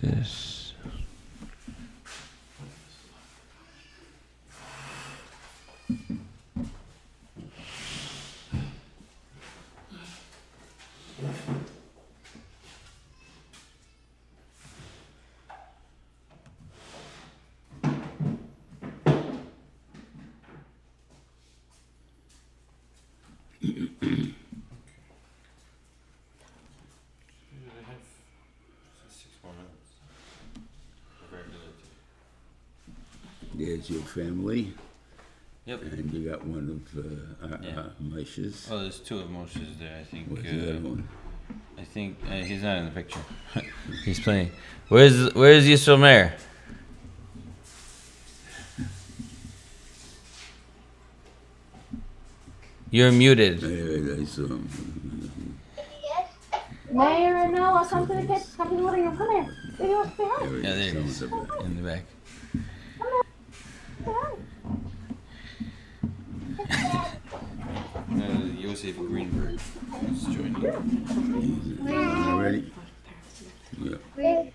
this. There's your family. Yep. And you got one of Moshe's. Oh, there's two of Moshe's there, I think. What's the other one? I think he's not in the picture. He's playing. Where's Yisrael Meir? You're muted. I saw him. Mayor, no, I'll come to the kids. Come to the living room. Come here. Baby wants to stay home. Yeah, there he is. In the back. Yosef Greenberg is joining. Already? Yeah. Where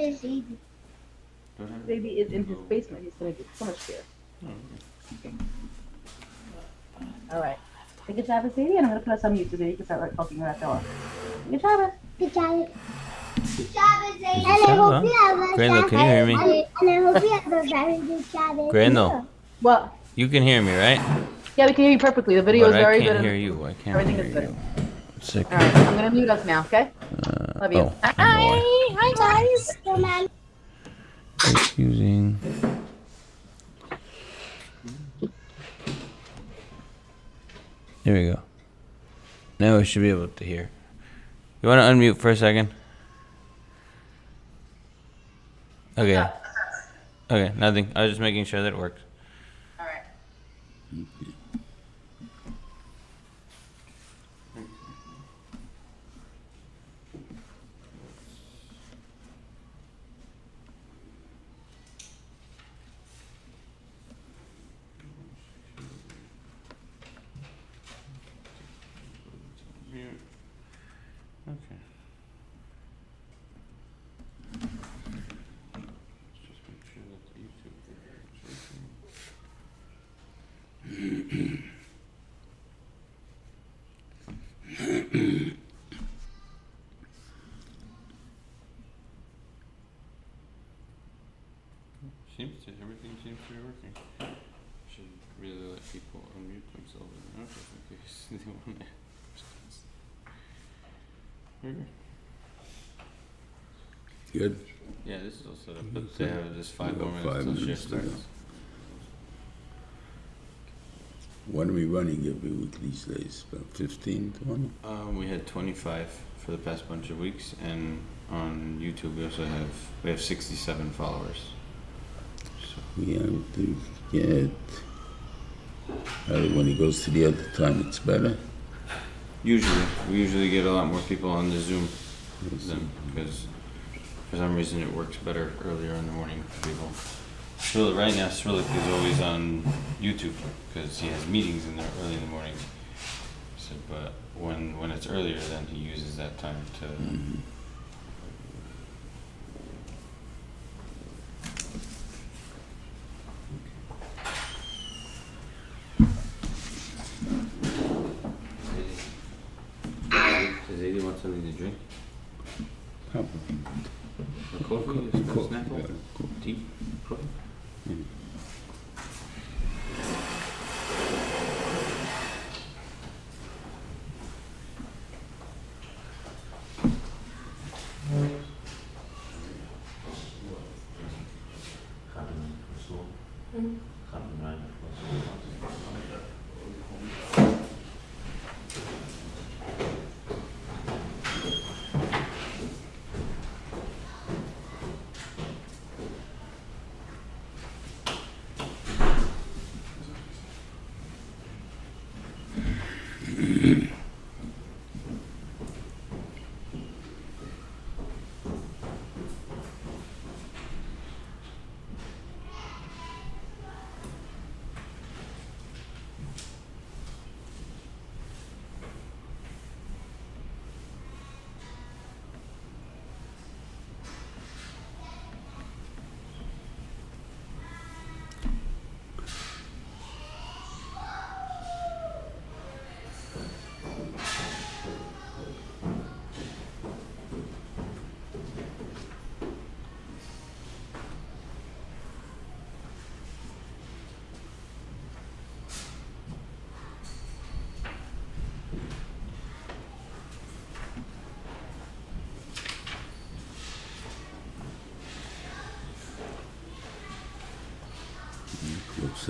is he? Baby is in his basement. He's going to do Chumash Shiur. Okay. All right. Take a Shabbos, baby, and I'm going to put us on mute so that you can start talking about that door. Good Shabbos. Good Shabbos. Good Shabbos, and I hope you have a Grandel, can you hear me? And I hope you have a very good Shabbos. Grandel, What? you can hear me, right? Yeah, we can hear you perfectly. The video is very good. I can't hear you. I can't Everything hear is good. you. Sick. All right, I'm going to mute us now, okay? Love you. Oh, Hi, guys. Come on. Using. There we go. Now we should be able to hear. You want to unmute for a second? Okay. Okay, nothing. I was just making sure that it works. All right. Okay. Just make sure that the YouTube video is working. Everything seems to be working. Should really let people unmute themselves in case they want to ask questions. Good? Yeah, this is all set up, but they have just 5 more minutes 5 till minutes shift to go. starts. What are we running every week these days? About 15, 20? We had 25 for the past bunch of weeks, and on YouTube we also have 67 followers. So We have to get... when he goes to the other time, it's better? we usually get a lot more people on the Zoom than because for some reason it works better earlier in the morning for people. Shlit, right now, Shlit is always on YouTube because he has meetings in there early in the morning. So, but when it's earlier, then he uses that time to. Does Zadie want something to drink? Probably. Or coffee? Is that a snack? Tea? Coffee?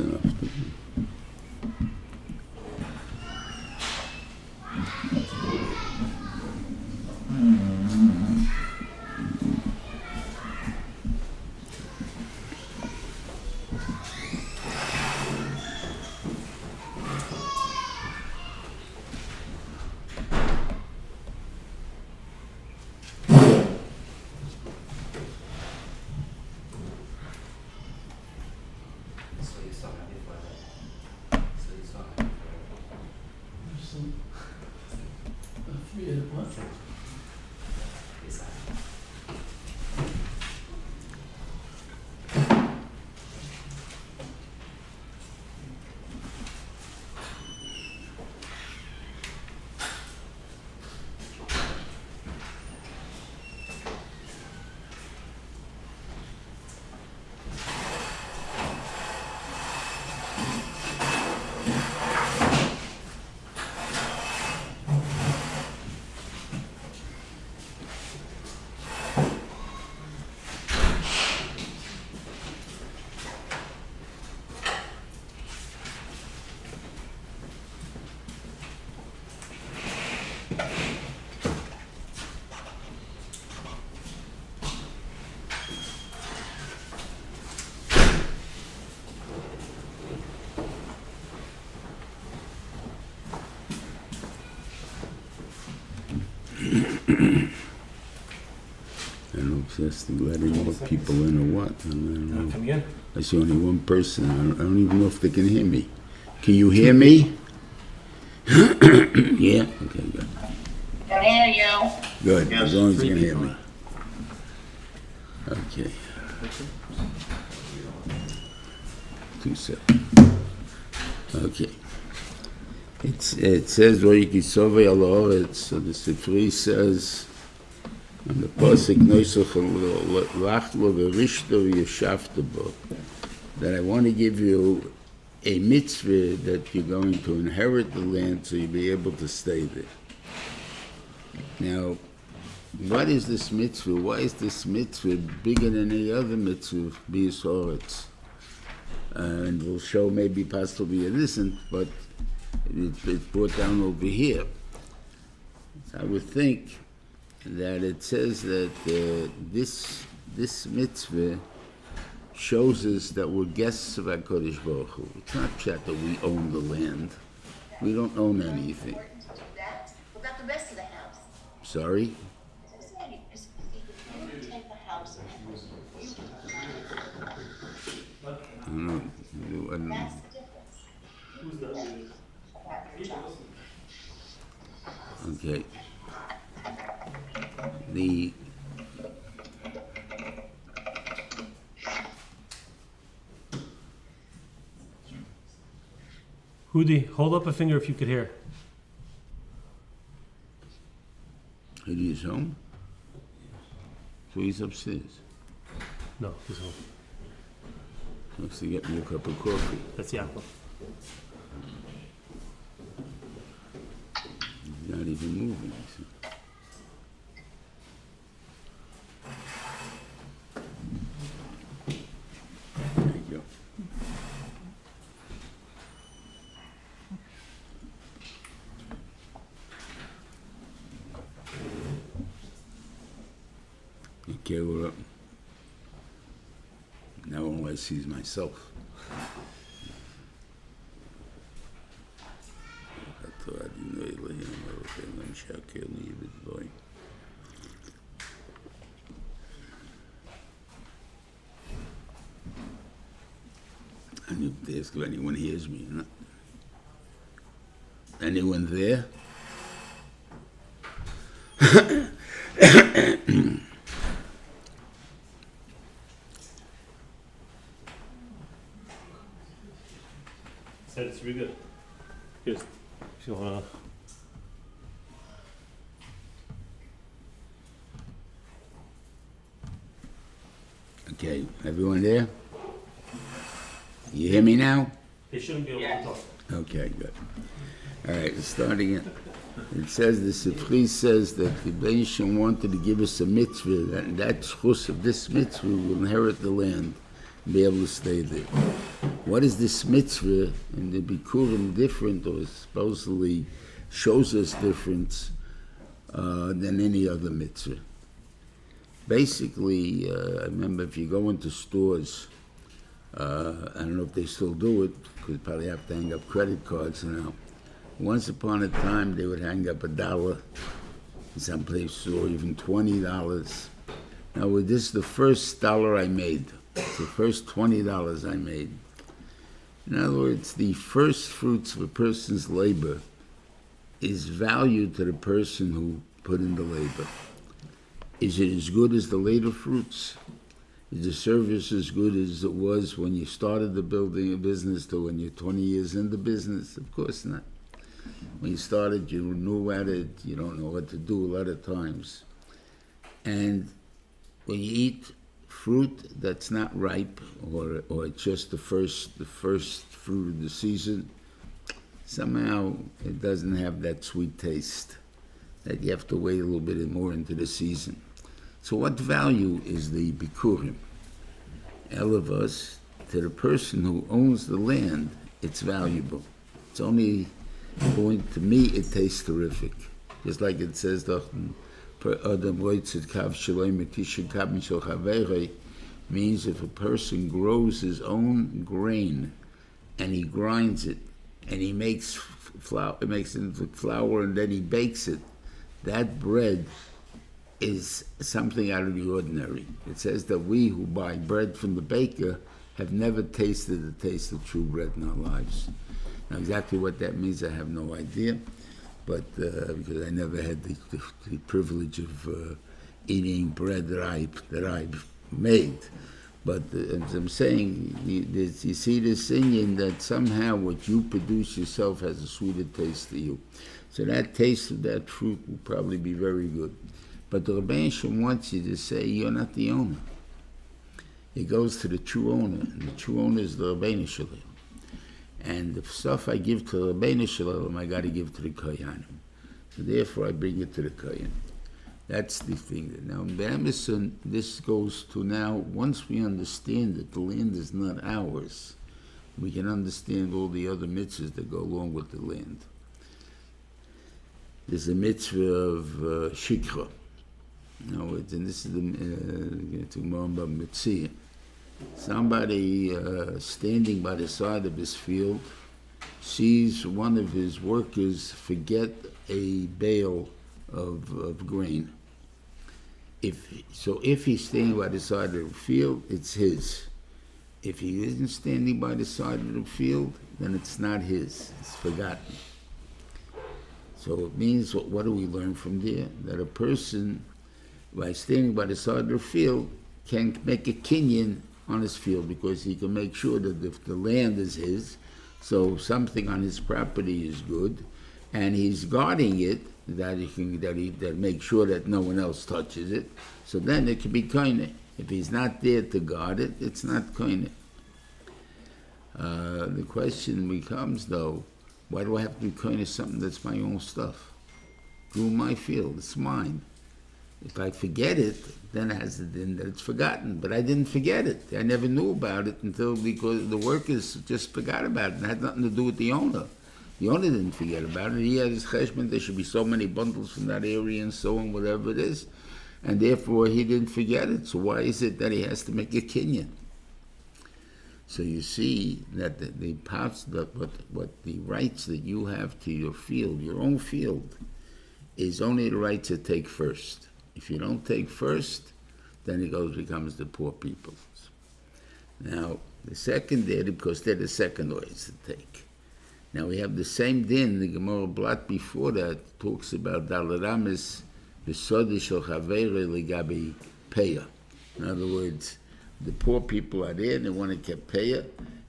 enough. I don't know if that's letting more people in or what. I don't know. Come again? I see only one person. I don't even know if they can hear me. Can you hear me? Yeah? Okay, good. Can hear you. Good, as long as you can hear me. Okay. 2 seconds. Okay. It says, Vayikisovei al haaretz, so the Divrei says, and the pasuk noisach lachlo v'rishto v'yashavta bo, that I want to give you a mitzvah that you're going to inherit the land so you'll be able to stay there. Now, what is this mitzvah? Why is this mitzvah bigger than any other mitzvah, b'yis haaretz? And we'll show maybe possibly it isn't, but it's brought down over here. So I would think that it says that this mitzvah shows us that we're guests of HaKadosh Baruch Hu. It's not chat that we own the land. We don't own anything. What about the rest of the house? Sorry? Take the house. I don't know. I don't know. That's the difference. Okay. The Hudi, hold up a finger if you could hear. Hudi is home? So he's upstairs. No, he's home. Wants to get me a cup of coffee. That's Yaakov. He's not even moving. So. There you go. Okay, we're up. Now all I see is myself. I need to ask if anyone hears me or not. Anyone there? Said it's really good. Here's, if you wanna. Okay, everyone there? You hear me now? They shouldn't be able to talk. Okay, good. All right, starting it. It says, the Divrei says that the Beishim wanted to give us a mitzvah, and that schus of this mitzvah will inherit the land. be able to stay there. What is this mitzvah and the bikurim different, or supposedly shows us difference than any other mitzvah? Basically, I remember if you go into stores, I don't know if they still do it, because probably have to hang up credit cards now. Once upon a time, they would hang up $1 in some place, or even $20. Now, this is the first dollar I made. It's the first $20 I made. In other words, the first fruits of a person's labor is valued to the person who put in the labor. Is it as good as the later fruits? Is the service as good as it was when you started the building a business to when you're 20 years in the business? Of course not. When you started, you knew at it, you don't know what to do a lot of times. And when you eat fruit that's not ripe, or it's just the first fruit of the season, somehow it doesn't have that sweet taste, that you have to wait a little bit more into the season. So what value is the bikurim? All of us, to the person who owns the land, it's valuable. It's only going, to me, it tastes terrific. Just like it says, means if a person grows his own grain and he grinds it and he makes flour, it makes it into flour, and then he bakes it, that bread is something out of the ordinary. It says that we who buy bread from the baker have never tasted the taste of true bread in our lives. Now, exactly what that means, I have no idea, but because I never had the privilege of eating bread that I've made. But as I'm saying, you see this Indian that somehow what you produce yourself has a sweeter taste to you. So that taste of that fruit will probably be very good. But the Rebbeinu Shem wants you to say, you're not the owner. It goes to the true owner, and the true owner is the Rebbeinu Shalom. And the stuff I give to the Rebbeinu Shalom, I got to give to the Kohanim. So therefore, I bring it to the Kohen. That's the thing. Now, in Emerson, this goes to now, once we understand that the land is not ours, we can understand all the other mitzvahs that go along with the land. There's a mitzvah of shikra. No, and this is the mitzvah. Somebody standing by the side of his field sees one of his workers forget a bale of grain. If he's standing by the side of the field, it's his. If he isn't standing by the side of the field, then it's not his. It's forgotten. So it means, what do we learn from there? That a person, by standing by the side of the field, can make a kinyan on his field, because he can make sure that if the land is his, so something on his property is good, and he's guarding it, that makes sure that no one else touches it. So then it can be koine. If he's not there to guard it, it's not koine. The question becomes, though, why do I have to be koine something that's my own stuff? Through my field, it's mine. If I forget it, then it has the din that it's forgotten. But I didn't forget it. I never knew about it because the workers just forgot about it. It had nothing to do with the owner. The owner didn't forget about it. He had his cheshbon. There should be so many bundles from that area and so on, whatever it is. And therefore, he didn't forget it. So why is it that he has to make a kinyan? So you see that the parts, what the rights that you have to your field, your own field, is only the right to take first. If you don't take first, then it becomes the poor people's. Now, the second day, because they're the second ways to take. Now we have the same din, the Gemara Blat before that talks about Dalaramis, the Sodish or Chavere Ligabi Peya. In other words, the poor people are there and they want to get Peya,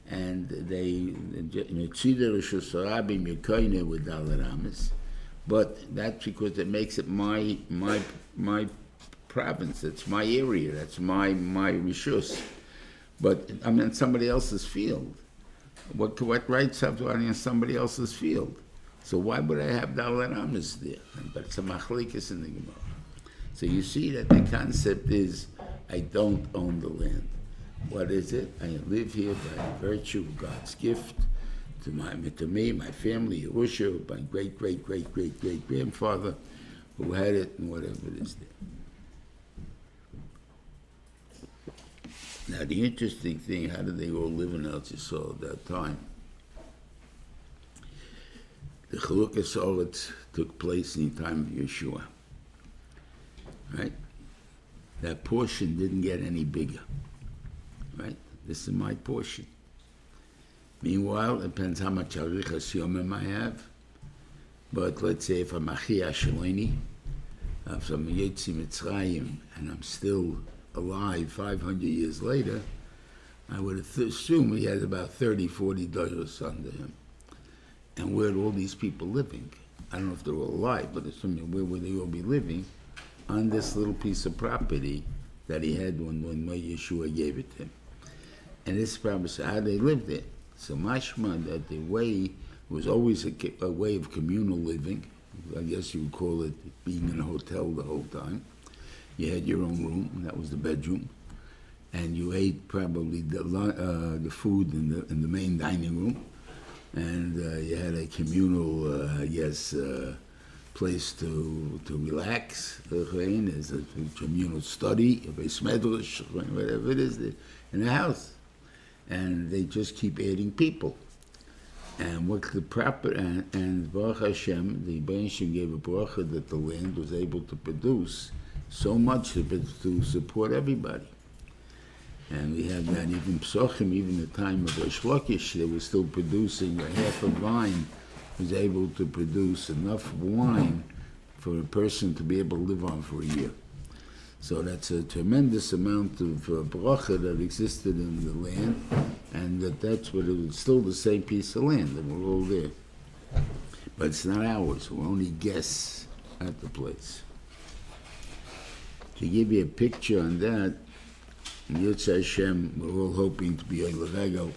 and they Tzidar Shosarabim Yekoine with Dalaramis. But that's because it makes it my province, it's my area, that's my rishus. But I'm in somebody else's field. What rights have I on somebody else's field? So why would I have Dalaramis there? But it's a machlikas in the Gemara. So you see that the concept is, I don't own the land. What is it? I live here by virtue of God's gift to me, my family, Yerusha, my great grandfather who had it, and whatever it is there. Now, the interesting thing, how did they all live in Eretz Yisrael at that time? The Chalukas Oretz took place in the time of Yeshua, right? That portion didn't get any bigger, right? This is my portion. Meanwhile, it depends how much Arichas Yomim I have. But let's say if I'm Achia Shaloni, if I'm Yetzi Mitzrayim, and I'm still alive 500 years later, I would assume he had about 30, 40 dollars under him. And where are all these people living? I don't know if they're all alive, but assuming where would they all be living? On this little piece of property that he had when Yeshua gave it to him. And this is probably how they lived there. So mashma that the way was always a way of communal living. I guess you would call it being in a hotel the whole time. You had your own room, and that was the bedroom, and you ate probably the food in the main dining room, and you had a communal, place to relax. There's a communal study, a beis medrash, whatever it is, in the house, and they just keep adding people. And what's the proper and Baruch Hashem, the Baruch Hashem gave a bracha that the land was able to produce so much of it to support everybody. And we have that even Psochim, even the time of Reish Lakish, they were still producing a half a vine, was able to produce enough wine for a person to be able to live on for a year. So that's a tremendous amount of bracha that existed in the land, and that's what it was still the same piece of land, and we're all there. But it's not ours, we're only guests at the place. To give you a picture on that, in Yitz Hashem, we're all hoping to be Oilavego.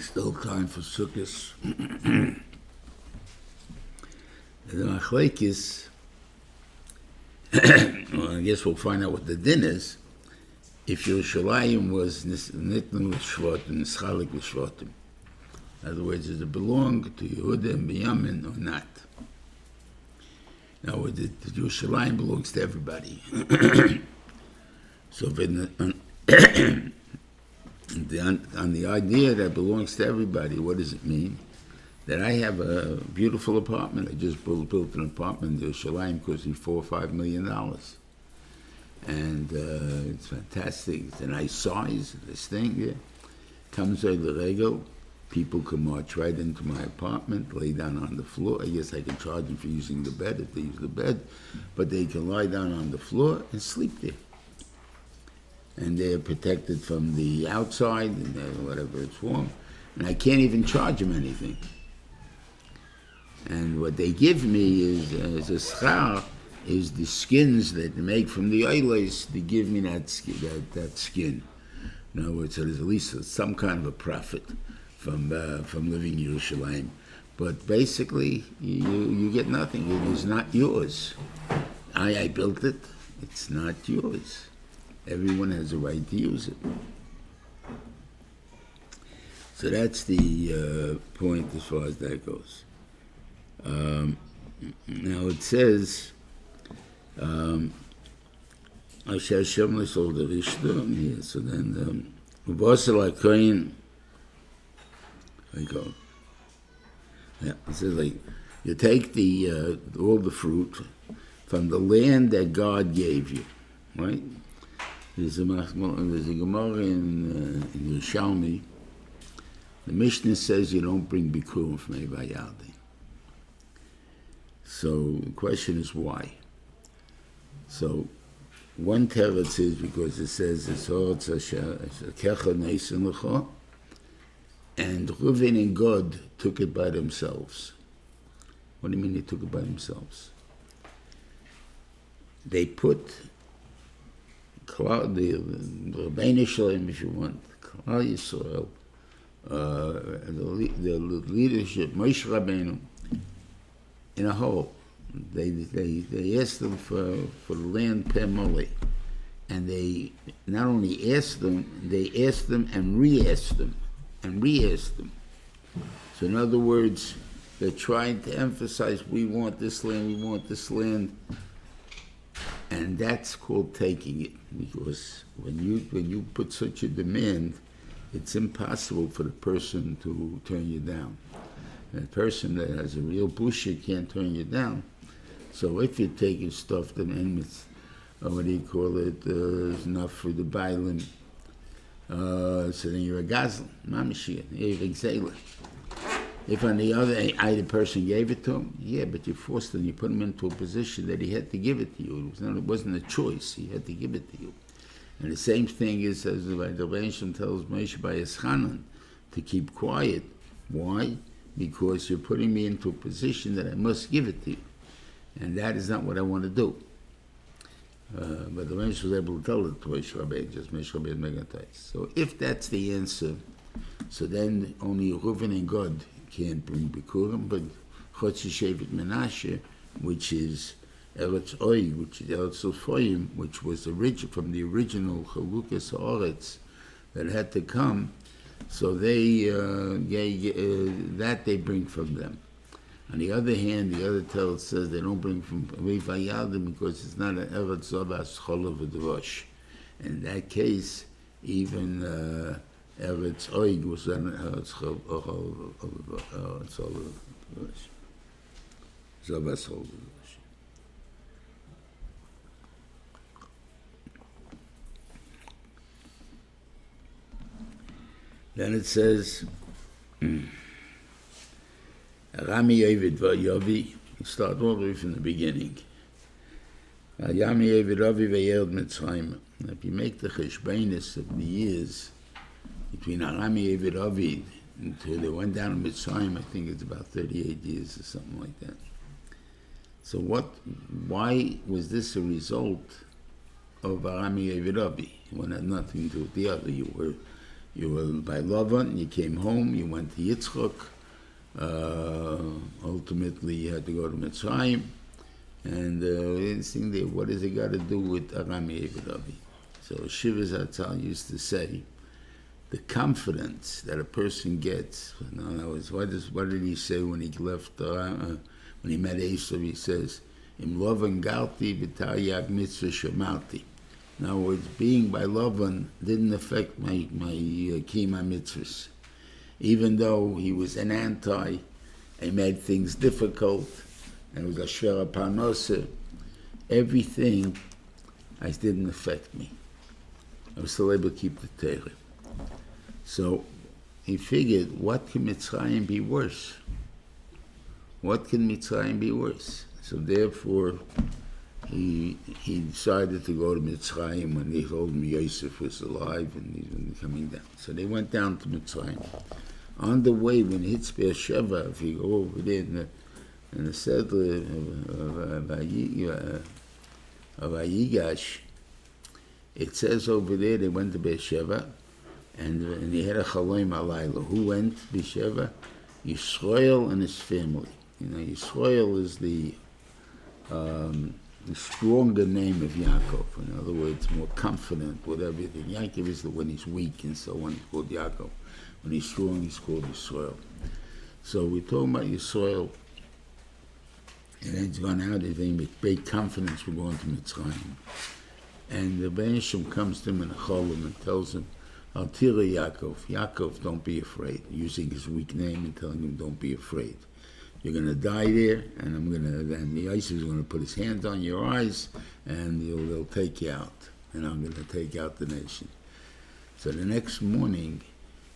Still time for Sukkot. The Machlekes, well, I guess we'll find out what the din is. If Yerushalayim was Nitnu L'Shvatim, Nischalik L'Shvatim. In other words, does it belong to Yehuda and Binyamin or not? Now, the Yerushalayim belongs to everybody. So, on the idea that it belongs to everybody, what does it mean? That I have a beautiful apartment. I just built an apartment in Yerushalayim because it's $4 or $5 million. And it's fantastic. It's a nice size, this thing here. Comes over the Rego. People can march right into my apartment, lay down on the floor. I guess I can charge them for using the bed if they use the bed. But they can lie down on the floor and sleep there. And they're protected from the outside and whatever it's warm. And I can't even charge them anything. And what they give me is, as a schar, is the skins that they make from the oilers. They give me that skin. In other words, so there's at least some kind of a profit from living in Yerushalayim. But basically, you get nothing. It is not yours. I built it. It's not yours. Everyone has a right to use it. So that's the point as far as that goes. Now it says, so then, yeah, it says like, you take all the fruit from the land that God gave you, right? There's a Gemara in Yerushalmi. The Mishnah says you don't bring bikurim from Evayadi. So the question is why? So one teretz is because it says it's kecha neisen lecha, and Reuven and God took it by themselves. What do you mean they took it by themselves? They put the Rebbeinu Shalom, if you want, Klal Yisrael, the leadership, Moshe Rabbeinu, in a hole. They asked them for the land per mole. and they not only asked them, they asked them and re-asked them, and re-asked them. So in other words, they're trying to emphasize, we want this land, we want this land. And that's called taking it, because when you put such a demand, it's impossible for the person to turn you down. And a person that has a real bullshit can't turn you down. So if you're taking stuff, then it's, what do you call it, enough for the Bailim, so then you're a Gazlan, Mamashir, you're a Xela. If on the other hand, the person gave it to him, yeah, but you forced him, you put him into a position that he had to give it to you. It wasn't a choice, he had to give it to you. And the same thing is, as the Reuven tells Moshe by Eschanan, to keep quiet. Why? Because you're putting me into a position that I must give it to you. And that is not what I want to do. But the Reuven was able to tell it to Moshe Rabbeinu, just Moshe Rabbeinu Megatais. So if that's the answer, so then only Reuven and God can't bring Bikurim, but Chotzi Shevet Menashe, which is Eretz Oy, which is Eretz Sulfoyim, which was from the original Chalukas Haaretz that had to come, so they that they bring from them. On the other hand, the other tell says they don't bring from Revayadim because it's not an Eretz Zavas Cholov V'Drosh. In that case, even Eretz Oig was an Eretz Zavas Cholov V'Drosh. Then it says, Rami Yovid Vayovi, you start all the way from the beginning. Yami Yovid Ravi Vayeld Mitzrayim. If you make the cheshbonus of the years between Rami Yovid Ravi until they went down to Mitzrayim, I think it's about 38 years or something like that. So why was this a result of Rami Yovid Ravi? One had nothing to do with the other. You were by Lavan, you came home, you went to Yitzchak, ultimately you had to go to Mitzrayim, and what does it got to do with Aram Yevidavi? So Shiva Zatzal used to say, the confidence that a person gets, in other words, what did he say when he left, when he met Esav? He says, Im Lavan Galti V'tar Yag Mitzvah Shemalti. In other words, being by Lavan didn't affect my Kima mitzvahs. Even though he was an anti, he made things difficult, and it was a shvera parnosa, everything didn't affect me. I was still able to keep the Torah. So he figured, what can Mitzrayim be worse? What can Mitzrayim be worse? So therefore, he decided to go to Mitzrayim when they told him Yosef was alive and he was coming down. So they went down to Mitzrayim. On the way, when he hits Beersheba, if you go over there in the Sedler of Ayigash, it says over there they went to Beersheba, and he had a Chaloim Alayla. Who went to Beersheba? Yisrael and his family. You know, Yisrael is the stronger name of Yaakov. In other words, more confident with everything. Yaakov is when he's weak and so on, he's called Yaakov. When he's strong, he's called Yisrael. So we're talking about Yisrael, and he's gone out, he's with great confidence we're going to Mitzrayim. And the Ben Shem comes to him in a Cholom and tells him, Al Tira Yaakov, Yaakov, don't be afraid, using his weak name and telling him, don't be afraid. You're going to die there, and then the Yosef is going to put his hands on your eyes, and they'll take you out, and I'm going to take out the nation. So the next morning,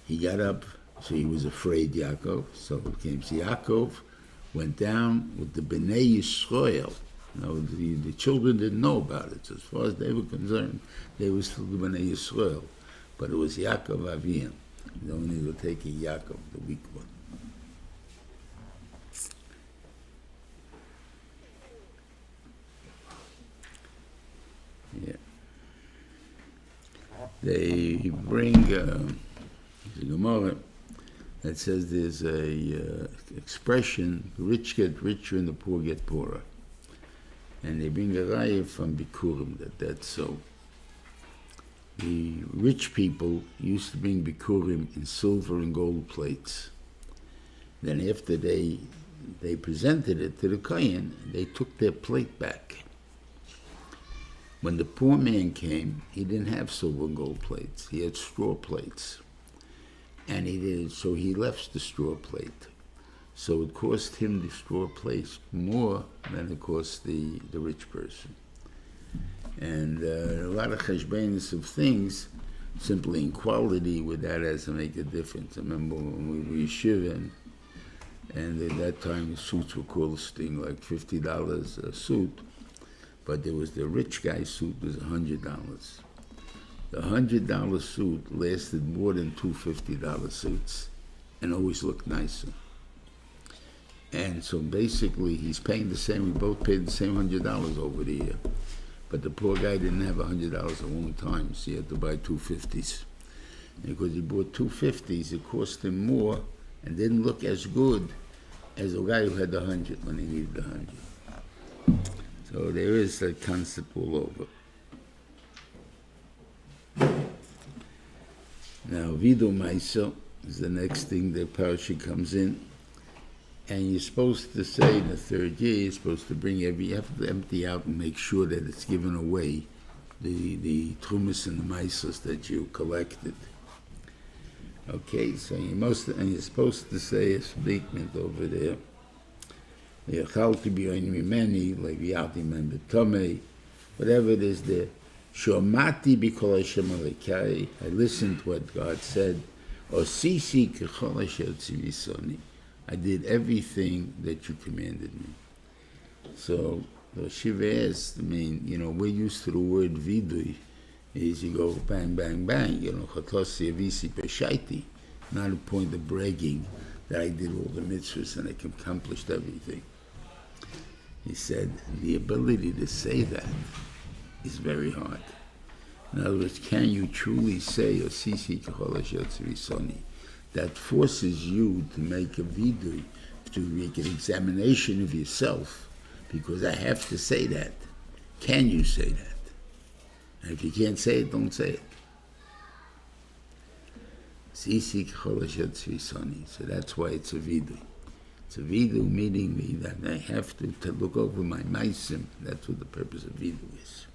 he got up, so he was afraid, Yaakov. So it came to Yaakov, went down with the Bnei Yisrael. Now, the children didn't know about it. So as far as they were concerned, they were still the Bnei Yisrael. But it was Yaakov Aviyam. The only were taking Yaakov, the weak one. Yeah. They bring the Gemara that says there's a expression, rich get richer and the poor get poorer. And they bring a raya from Bikurim that's so. the rich people used to bring bikurim in silver and gold plates. Then after they presented it to the kohen, they took their plate back. When the poor man came, he didn't have silver and gold plates. He had straw plates. And so he left the straw plate. So it cost him, the straw plate, more than it cost the rich person. And a lot of cheshbonos of things, simply in quality, without as to make a difference. I remember when we were yeshiva, and at that time the suits were costing like $50 a suit, but there was the rich guy's suit was $100. The $100 suit lasted more than two $50 suits, and always looked nicer. And so basically, he's paying the same. We both paid the same $100 over the year, but the poor guy didn't have $100 at one time, so he had to buy two $50s. And because he bought two $50s, it cost him more and didn't look as good as the guy who had the 100 when he needed the 100. So there is a concept all over. Now, Vidu Maisa is the next thing the parasha comes in. And you're supposed to say in the third year, you're supposed to bring you have to empty out and make sure that it's given away, the trumas and the maisas that you collected. Okay, so you're supposed to say a statement over there. Yachalti b'yonim mimeni, like v'yalti men b'tomei, whatever it is there. Shomati b'kol Hashem alekai, I listened to what God said. Osisi k'chol asher tzivisoni, I did everything that you commanded me. So the Shiva asked, we're used to the word vidui, is you go bang, bang, bang, chotosi avisi peshaiti, not a point of bragging that I did all the mitzvahs and I accomplished everything. He said, the ability to say that is very hard. In other words, can you truly say, Osisi k'chol asher tzvisoni, that forces you to make a vidui, to make an examination of yourself, because I have to say that. Can you say that? And if you can't say it, don't say it. So that's why it's a vidui. It's a vidui meaning me that I have to look over my maisim. That's what the purpose of vidui is.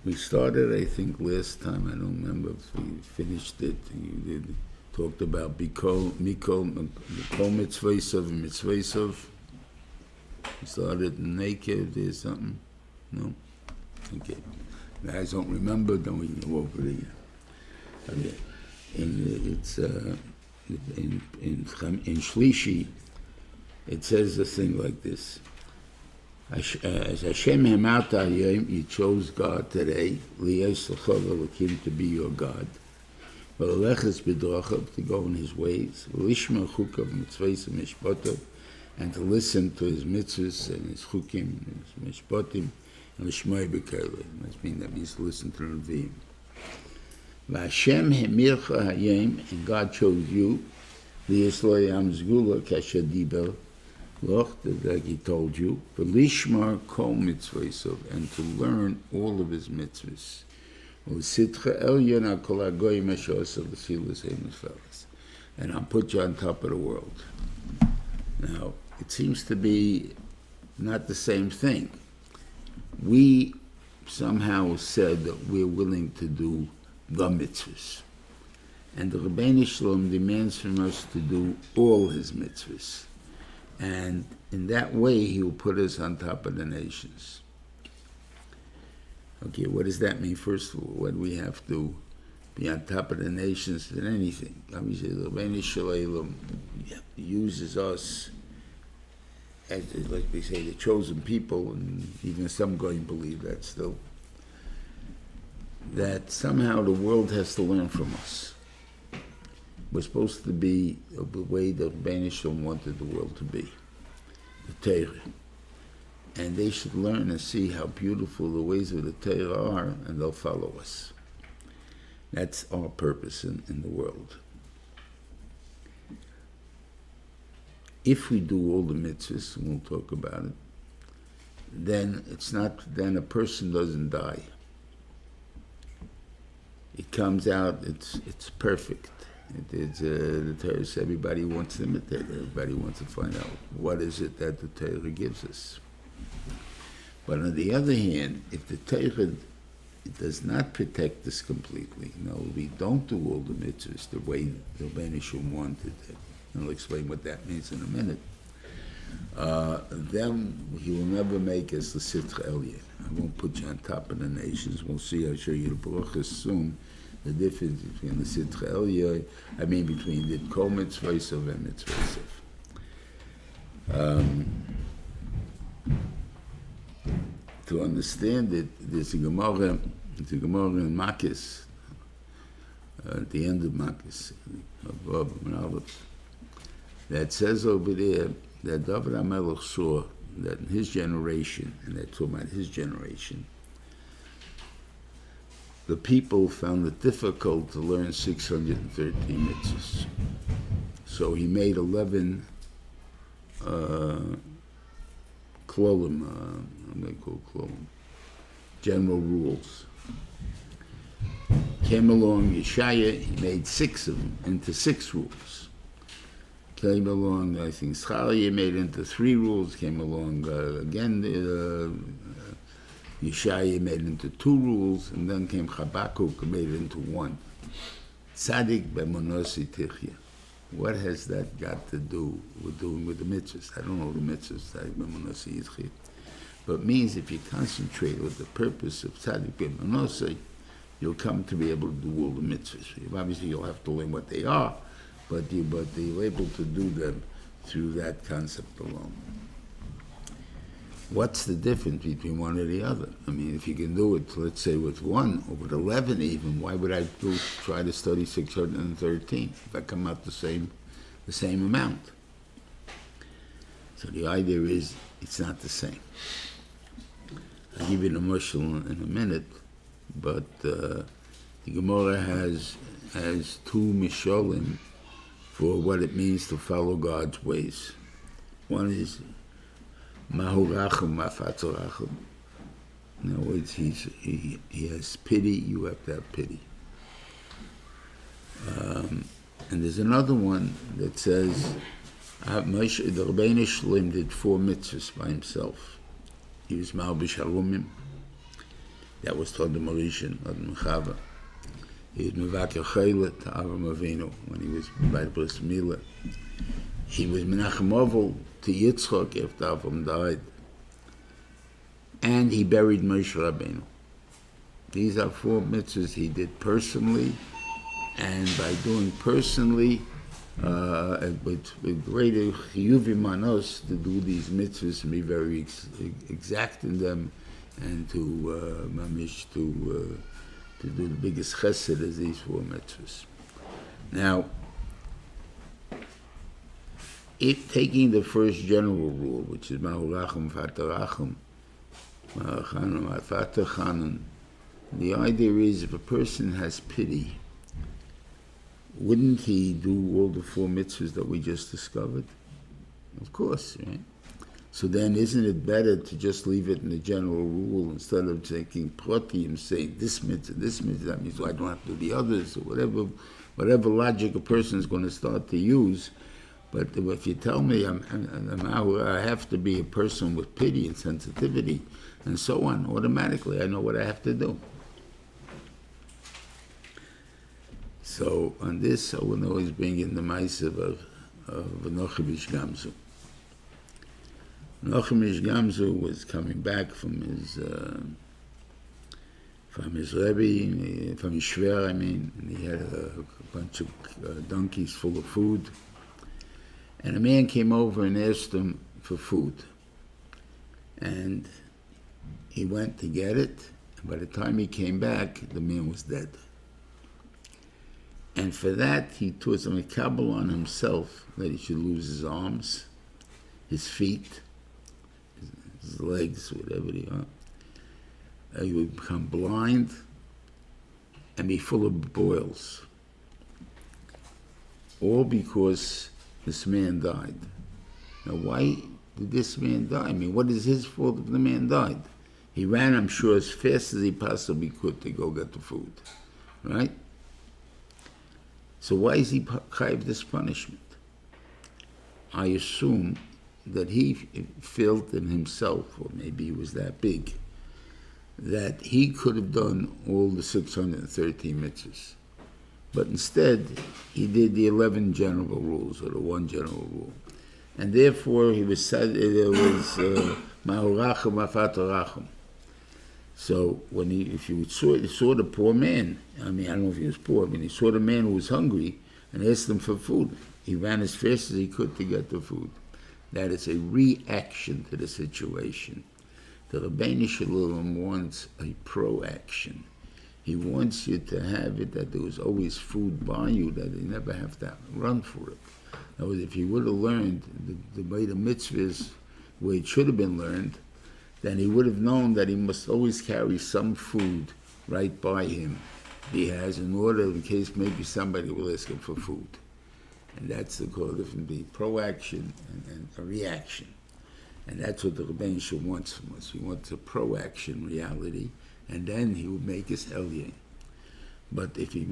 We started, I think, last time. I don't remember if we finished it. You talked about mikol mitzvahsov and mitzvahsov. We started naked or something. No, okay. Guys don't remember. Then we can go over the. Okay, and it's in Shlishi. It says a thing like this. As Hashem Hemata Yom, you chose God today, Liyos L'chov to be your God. V'aleches b'drachav, to go in His ways. V'lishma chukav mitzvahs mishpotav, and to listen to His mitzvahs and His chukim, His mishpotim, and l'shmoi b'kerle. That means to listen to the Reuven. V'Hashem Hemircha Hayom, and God chose you, Liyos Lo Yam Zgula Kasher Diber, like He told you, v'lishmar kol mitzvahsov, and to learn all of His mitzvahs. And I'll put you on top of the world. Now, it seems to be not the same thing. We somehow said that we're willing to do the mitzvahs. And the Rebbeinu Shalom demands from us to do all His mitzvahs. And in that way, He will put us on top of the nations. Okay, what does that mean? First of all, what do we have to be on top of the nations than anything? Obviously, the Rebbeinu Shalom uses us as, like they say, the chosen people, and even some going to believe that still, that somehow the world has to learn from us. We're supposed to be the way the Rebbeinu Shalom wanted the world to be, the Torah. And they should learn and see how beautiful the ways of the Torah are, and they'll follow us. That's our purpose in the world. If we do all the mitzvahs, and we'll talk about it, then it's not, then a person doesn't die. It comes out, it's perfect. The Torah says everybody wants to imitate, everybody wants to find out what is it that the Torah gives us. But on the other hand, if the Torah does not protect us completely, we don't do all the mitzvahs the way the Reuven wanted it, and I'll explain what that means in a minute, then he will never make us the Sitra Elyon. I won't put you on top of the nations. We'll see, I'll show you the Baruchas soon, the difference between the Sitra Elyon, between the Kol Mitzvahs and Mitzvahs. To understand it, there's a Gemara in Makis, at the end of Makis, that says over there that David HaMelech saw that in his generation, and they're talking about his generation, the people found it difficult to learn 613 mitzvahs. So he made 11 klolim, I'm going to call klolim, general rules. Came along Yeshaya, he made 6 of them into 6 rules. Came along, I think, Schalia made it into 3 rules. Came along again, Yeshaya made it into 2 rules, and then came Habakkuk and made it into 1. Tzadik b'monosi tichya. What has that got to do with doing with the mitzvahs? I don't know the mitzvahs, tzadik b'monosi tichya. But it means if you concentrate with the purpose of tzadik b'monosi, you'll come to be able to do all the mitzvahs. Obviously, you'll have to learn what they are, but you're able to do them through that concept alone. What's the difference between one or the other? If you can do it, let's say with 1 or with 11 even, why would I try to study 613 if I come out the same amount? So the idea is it's not the same. I'll give you the mushal in a minute, but the Gemara has 2 mishalim for what it means to follow God's ways. One is Mahu Rachum Mafatzu Rachum. In other words, he has pity, you have to have pity. And there's another one that says, the Rebbeinu Sholom did 4 mitzvahs by himself. He was Malbish Harumim. That was taught the Mauritian, not the Mechava. He was Mevakir Chayla to Avram Avinu when he was by the Bris Milah. He was Menachem Ovel to Yitzchak after Avram died. And he buried Moshe Rabbeinu. These are 4 mitzvahs he did personally, and by doing personally, with greater chiyuvim manos, to do these mitzvahs and be very exact in them, and to do the biggest chesed as these 4 mitzvahs. Now, if taking the first general rule, which is Mahu Rachum Fatah Rachum, Fatah Chanun, the idea is if a person has pity, wouldn't he do all the 4 mitzvahs that we just discovered? Of course, right? So then isn't it better to just leave it in the general rule instead of taking proti and saying this mitzvah, that means I don't have to do the others, or whatever logic a person is going to start to use. But if you tell me I have to be a person with pity and sensitivity and so on, automatically I know what I have to do. So on this, I will always bring in the ma'asav of Menachem Ish Gamzu. Menachem Ish Gamzu was coming back from his Rebbe, from his Shver, and he had a bunch of donkeys full of food. And a man came over and asked him for food. And he went to get it, and by the time he came back, the man was dead. And for that, he took some kabbalah on himself, that he should lose his arms, his feet, his legs, whatever they are. He would become blind and be full of boils. All because this man died. Now, why did this man die? I mean, what is his fault if the man died? He ran, I'm sure, as fast as he possibly could to go get the food, right? So why is he chayav this punishment? I assume that he felt in himself, or maybe he was that big, that he could have done all the 613 mitzvahs. But instead, he did the 11 general rules, or the one general rule. And therefore, he was said, there was ma'orachim afatorachim. So if you saw the poor man, I mean, I don't know if he was poor, I mean, he saw the man who was hungry and asked him for food. He ran as fast as he could to get the food. That is a reaction to the situation. The Rebbeinu Shalom wants a pro-action. He wants you to have it that there was always food by you, that you never have to run for it. In other words, if he would have learned the way the mitzvahs, where it should have been learned, then he would have known that he must always carry some food right by him he has, in order, in case maybe somebody will ask him for food. And that's the call difference between pro-action and a reaction. And that's what the Rebbeinu Shalom wants from us. He wants a pro-action reality, and then he will make us Elyon. But if he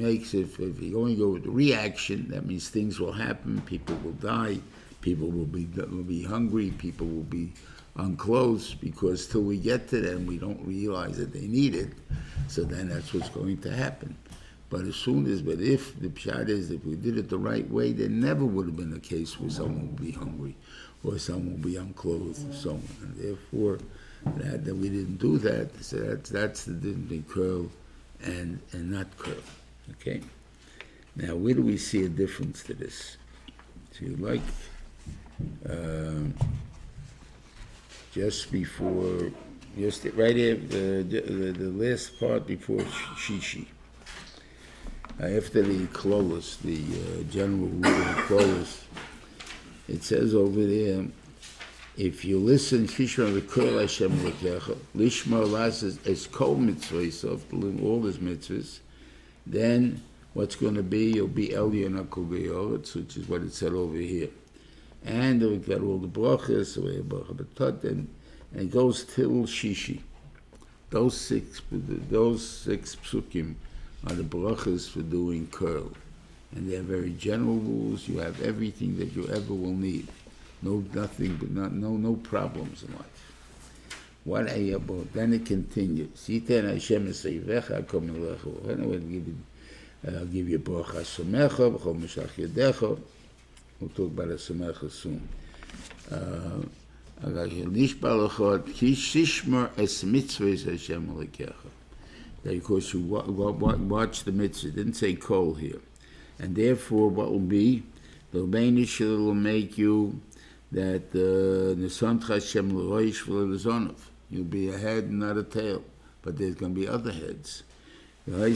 only go with the reaction, that means things will happen, people will die, people will be hungry, people will be unclothed, because till we get to them, we don't realize that they need it. So then that's what's going to happen. But if the pshat is, if we did it the right way, there never would have been a case where someone would be hungry, or someone would be unclothed, or so on. And therefore, that we didn't do that, so that's the difference between curl and not curl. Okay? Now, where do we see a difference to this? So you like, just right here, the last part before Shishi. After the Klolos, the general rule of Klolos, it says over there, if you listen, Shishma v'kol Hashem l'kecha, lishma lasses es kol mitzvahs, all his mitzvahs, then what's going to be, you'll be Elyon HaKol Ge'oretz, which is what it said over here. And we've got all the brachas, and it goes till Shishi. Those six psukim are the brachas for doing curl. And they're very general rules. You have everything that you ever will need. No problems in life. What then it continues. I'll give you bracha samecha, b'chol meshach yedecha. We'll talk about a samecha soon. Because you watch the mitzvah. It didn't say kol here. And therefore, what will be? The Rebbeinu Shalom will make you that you'll be a head and not a tail. But there's going to be other heads. You'll be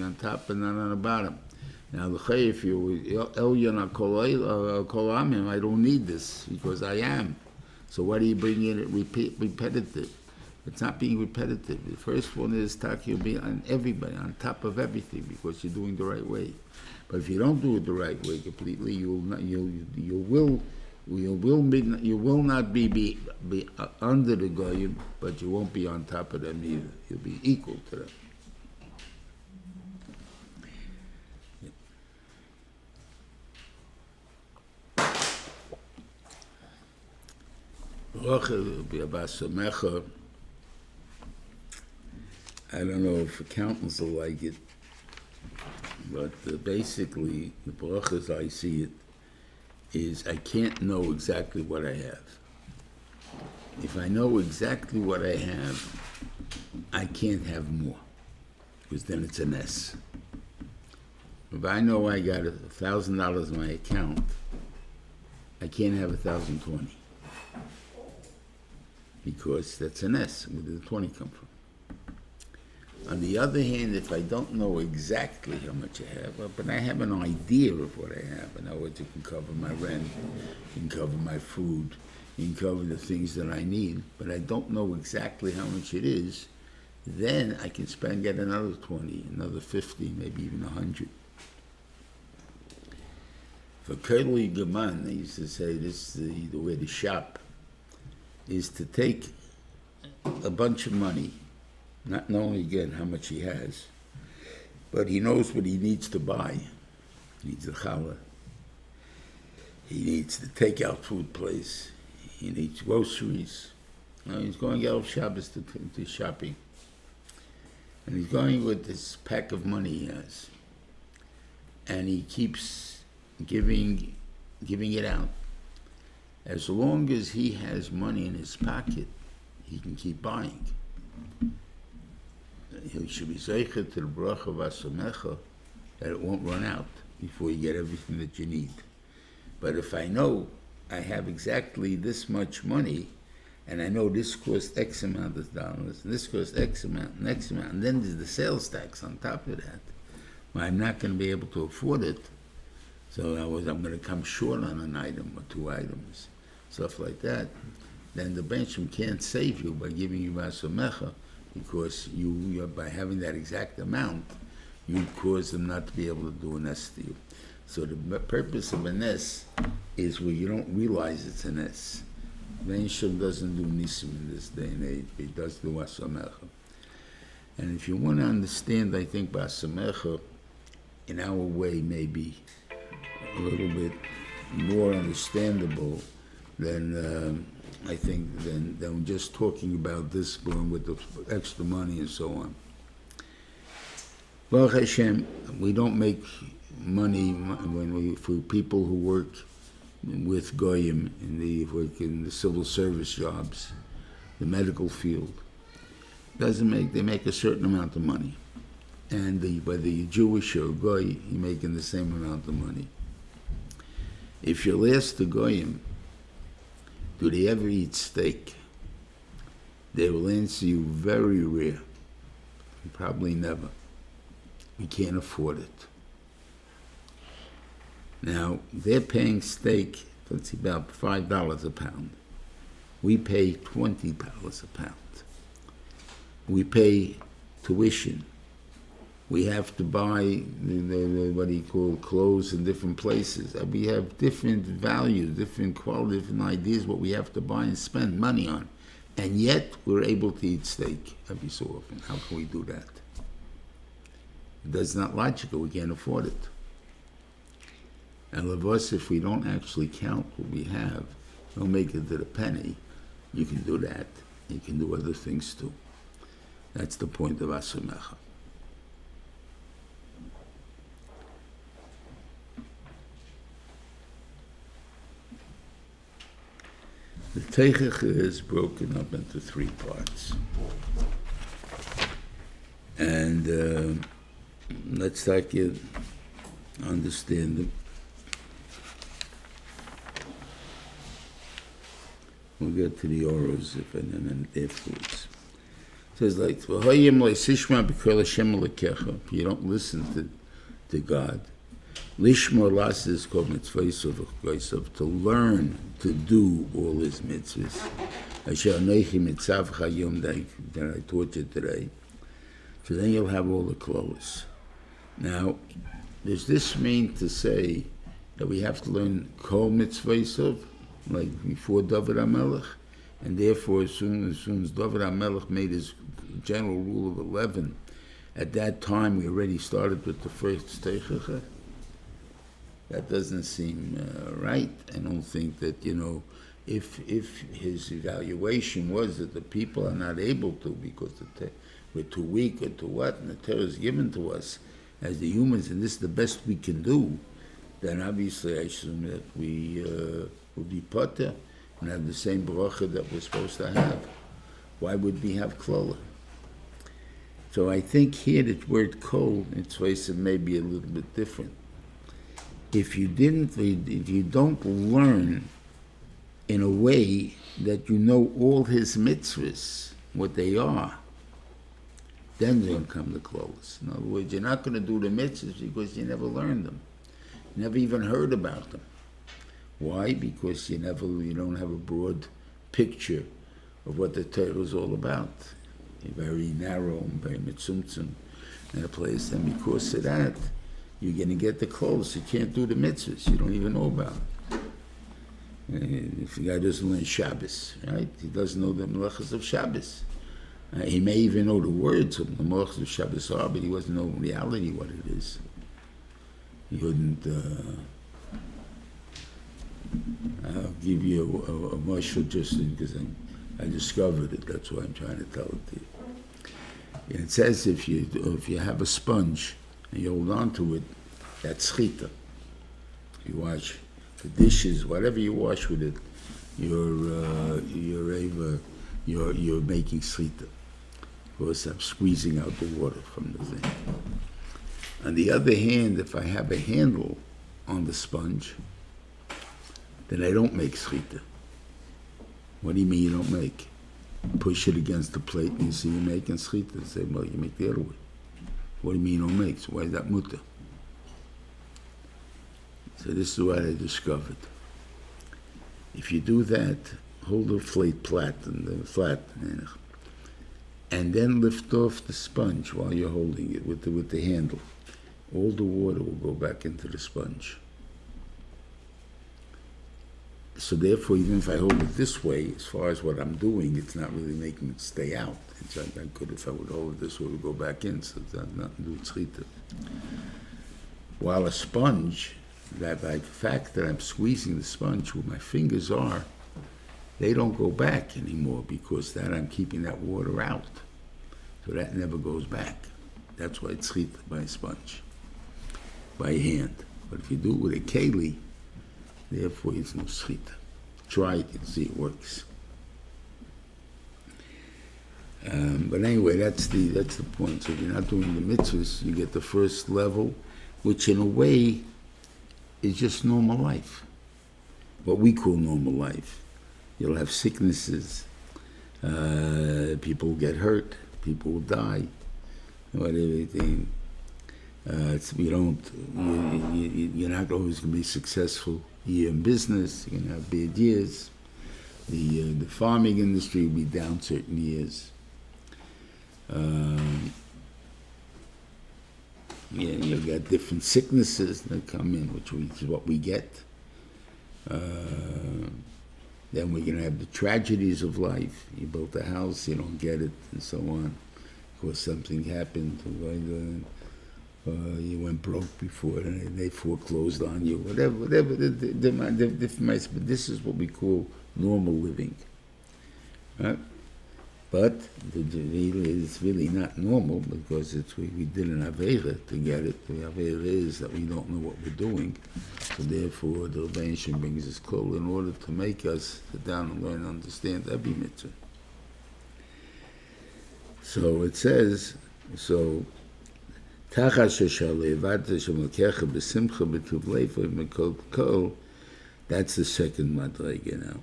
on top and not on the bottom. Now, if you Elyon HaKol, I don't need this because I am. So why do you bring in it repetitive? It's not being repetitive. The first one is you'll be on everybody, on top of everything, because you're doing the right way. But if you don't do it the right way completely, you will not be under the goyim, but you won't be on top of them either. You'll be equal to them. I don't know if accountants will like it, but basically the brachas I see it is I can't know exactly what I have. If I know exactly what I have, I can't have more, because then it's a mess. If I know I got $1,000 in my account, I can't have 1,020, because that's an S. Where did the 20 come from? On the other hand, if I don't know exactly how much I have, but I have an idea of what I have, in other words, it can cover my rent, it can cover my food, it can cover the things that I need, but I don't know exactly how much it is, then I can get another 20, another 50, maybe even 100. For Curly Gaman, they used to say this, the way to shop is to take a bunch of money, not knowing again how much he has, but he knows what he needs to buy. He needs a challah. He needs the takeout food place. He needs groceries. He's going out of Shabbos to shopping. And he's going with this pack of money he has. And he keeps giving it out. As long as he has money in his pocket, he can keep buying. He should be zeicher to the bracha v'asamecha that it won't run out before you get everything that you need. But if I know I have exactly this much money, and I know this costs X amount of dollars, and this costs X amount, and X amount, and then there's the sales tax on top of that, well, I'm not going to be able to afford it, so I'm going to come short on an item or two items, stuff like that. Then the benchman can't save you by giving you Vasamecha, because you by having that exact amount, you cause them not to be able to do an S to you. So the purpose of an S is where you don't realize it's an S. Benchman doesn't do Nisim in this day and age, he does do Vasamecha. And if you want to understand, I think Vasamecha, in our way, maybe a little bit more understandable than I think than just talking about this going with the extra money and so on. Baruch Hashem, we don't make money for people who work with goyim work in the civil service jobs, the medical field. They make a certain amount of money, and whether you're Jewish or goy, you're making the same amount of money. If you'll ask the goyim, do they ever eat steak? They will answer you very rare. Probably never. We can't afford it. Now, they're paying steak, let's see, about $5 a pound. We pay $20 a pound. We pay tuition. We have to buy what do you call clothes in different places. We have different values, different quality, different ideas what we have to buy and spend money on. And yet we're able to eat steak every so often. How can we do that? That's not logical. We can't afford it. And of us, if we don't actually count what we have, don't make it to the penny, you can do that. You can do other things too. That's the point of Asamecha. The Teichach is broken up into 3 parts. And let's start to understand them. We'll get to the oros and then afterwards. It says like, if you don't listen to God, Lishma las is called mitzvah to learn to do all his mitzvahs. Asher anochi mitzav chayom that I taught you today. So then you'll have all the clothes. Now, does this mean to say that we have to learn kol mitzvah like before David HaMelech? And therefore, as soon as David HaMelech made his general rule of 11, at that time we already started with the first teichach? That doesn't seem right. I don't think that, if his evaluation was that the people are not able to because we're too weak or too what, and the Torah is given to us as the humans, and this is the best we can do, then obviously I assume that we will be potter and have the same bracha that we're supposed to have. Why would we have klola? So I think here the word kol, its ways may be a little bit different. If you don't learn in a way that you know all his mitzvahs, what they are, then they'll come the clothes. In other words, you're not going to do the mitzvahs because you never learned them. You never even heard about them. Why? Because you don't have a broad picture of what the Torah is all about. You're very narrow and very mitzumtzum in a place, and because of that, you're going to get the clothes. You can't do the mitzvahs. You don't even know about it. And if the guy doesn't learn Shabbos, right? He doesn't know the melachas of Shabbos. He may even know the words of the melachas of Shabbos are, but he doesn't know in reality what it is. He wouldn't. I'll give you a mashal just because I discovered it. That's why I'm trying to tell it to you. And it says if you have a sponge and you hold on to it, that's chita. You wash the dishes, whatever you wash with it, you're making chita. Of course, I'm squeezing out the water from the thing. On the other hand, if I have a handle on the sponge, then I don't make chita. What do you mean you don't make? Push it against the plate and you see you're making chita. Say, well, you make the other way. What do you mean you don't make? So why is that mutter? So this is what I discovered. If you do that, hold the plate flat and then lift off the sponge while you're holding it with the handle. All the water will go back into the sponge. So therefore, even if I hold it this way, as far as what I'm doing, it's not really making it stay out. It's like I could, if I would hold it this way, it would go back in, so it's not nothing to do with tzchita. While a sponge, that by the fact that I'm squeezing the sponge where my fingers are, they don't go back anymore because that I'm keeping that water out. So that never goes back. That's why it's tzchita by a sponge, by hand. But if you do it with a keli, therefore it's no tzchita. Try it and see it works. But anyway, that's the point. So if you're not doing the mitzvahs, you get the first level, which in a way is just normal life. What we call normal life. You'll have sicknesses, people get hurt, people will die, everything. You're not always going to be successful. You're in business, you're going to have bad years. The farming industry will be down certain years. You've got different sicknesses that come in, which is what we get. Then we're going to have the tragedies of life. You built a house, you don't get it, and so on. Of course, something happened. You went broke before, and they foreclosed on you. Whatever. But this is what we call normal living. Right? But it's really not normal because we did an Aveira to get it. The Aveira is that we don't know what we're doing. So therefore, the Reuven brings us close in order to make us sit down and learn and understand every mitzvah. So it says, so, that's the second madrega now.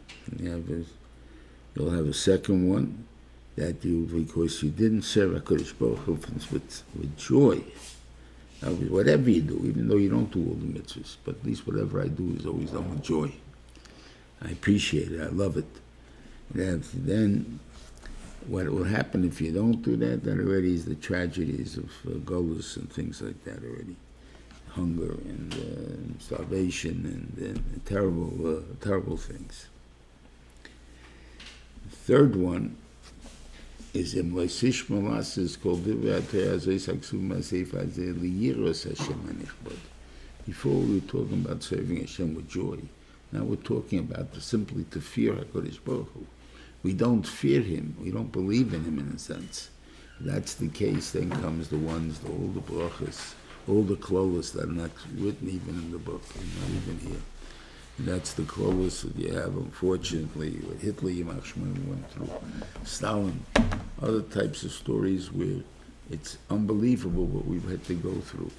You'll have a second one. That because you didn't serve HaKadosh Baruch Hu with joy. Now, whatever you do, even though you don't do all the mitzvahs, but at least whatever I do is always done with joy. I appreciate it. I love it. Then, what will happen if you don't do that? That already is the tragedies of golus and things like that already. Hunger and starvation and terrible things. The third one is in Leisish Malas is called Divrei Before we were talking about serving Hashem with joy. Now we're talking about simply to fear HaKadosh Baruch Hu. We don't fear Him. We don't believe in Him in a sense. If that's the case, then comes all the brachas, all the klolos that are not written even in the book, not even here. That's the closest that you have, unfortunately, with Hitler, Yimach Shemon went through, Stalin, other types of stories where it's unbelievable what we've had to go through.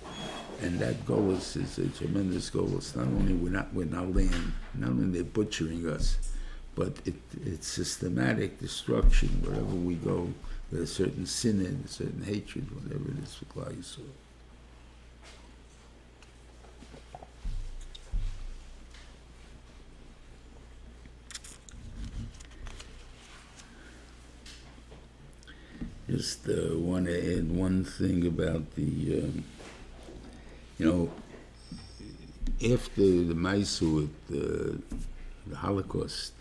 And that golus is a tremendous golus. Not only we're not land, not only they're butchering us, but it's systematic destruction wherever we go. There's a certain sin in, a certain hatred, whatever it is for Klal Yisrael. Just want to add one thing about the You know, after the Maisu with the Holocaust,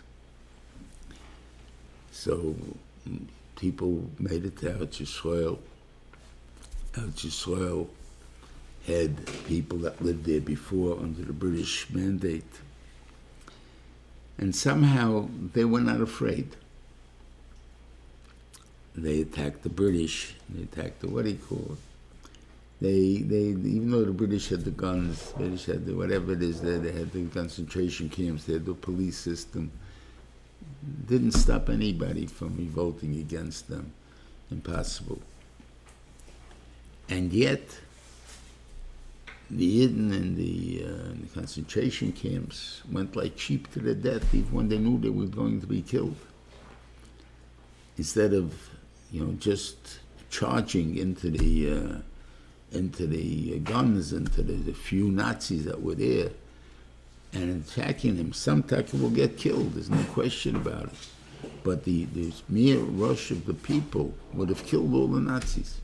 so people made it to Eretz Yisrael. Eretz Yisrael had people that lived there before under the British mandate. And somehow they were not afraid. They attacked the British. They attacked the, what do you call it? They even though the British had the guns, British had the whatever it is there, they had the concentration camps, they had the police system, didn't stop anybody from revolting against them. Impossible. And yet, the Yidden in the concentration camps went like sheep to the death, even when they knew they were going to be killed. Instead of, just charging into the guns, into the few Nazis that were there, and attacking them. Some Taka will get killed, there's no question about it. But the mere rush of the people would have killed all the Nazis.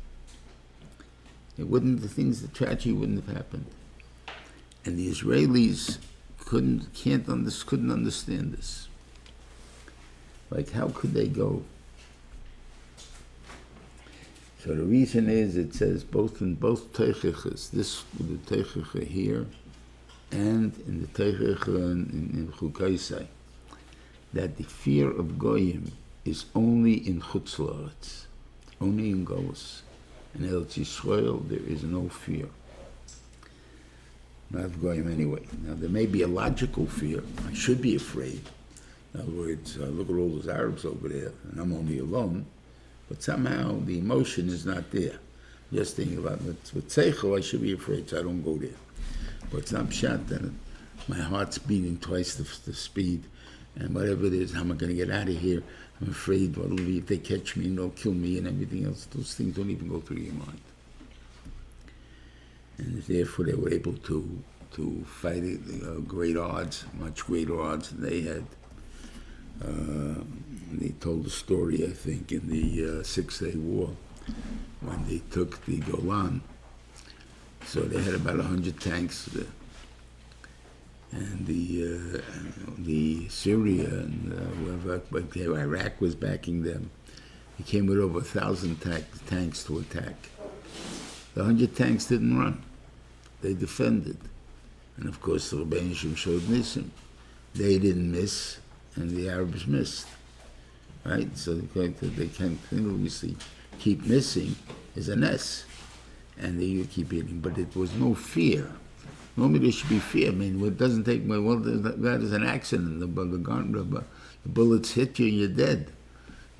It wouldn't, the tragedy wouldn't have happened. And the Israelis couldn't understand this. Like, how could they go? So the reason is, it says in both Teichiches, this, the Teichiche here, and in the Teichiche in Chukaisai, that the fear of Goyim is only in Chutz La'aretz, only in Golus. In Eretz Yisrael, there is no fear. Not of Goyim anyway. Now, there may be a logical fear. I should be afraid. In other words, look at all those Arabs over there, and I'm only alone. But somehow the emotion is not there. Just thinking about it. With Seichel, I should be afraid, so I don't go there. But it's not shot that my heart's beating twice the speed, and whatever it is, how am I going to get out of here? I'm afraid what will be if they catch me and they'll kill me and everything else. Those things don't even go through your mind. And therefore they were able to fight it, great odds, much greater odds than they had. They told the story, I think, in the Six-Day War, when they took the Golan. So they had about 100 tanks there. And the Syria and whoever, but Iraq was backing them. He came with over 1,000 tanks to attack. The 100 tanks didn't run. They defended. And of course the Rebbeinu Shem showed Nisim. They didn't miss, and the Arabs missed. Right? So they continuously keep missing is a ness. And they keep hitting. But it was no fear. Normally there should be fear. I mean, it doesn't take, well, that is an accident. The bullets hit you and you're dead.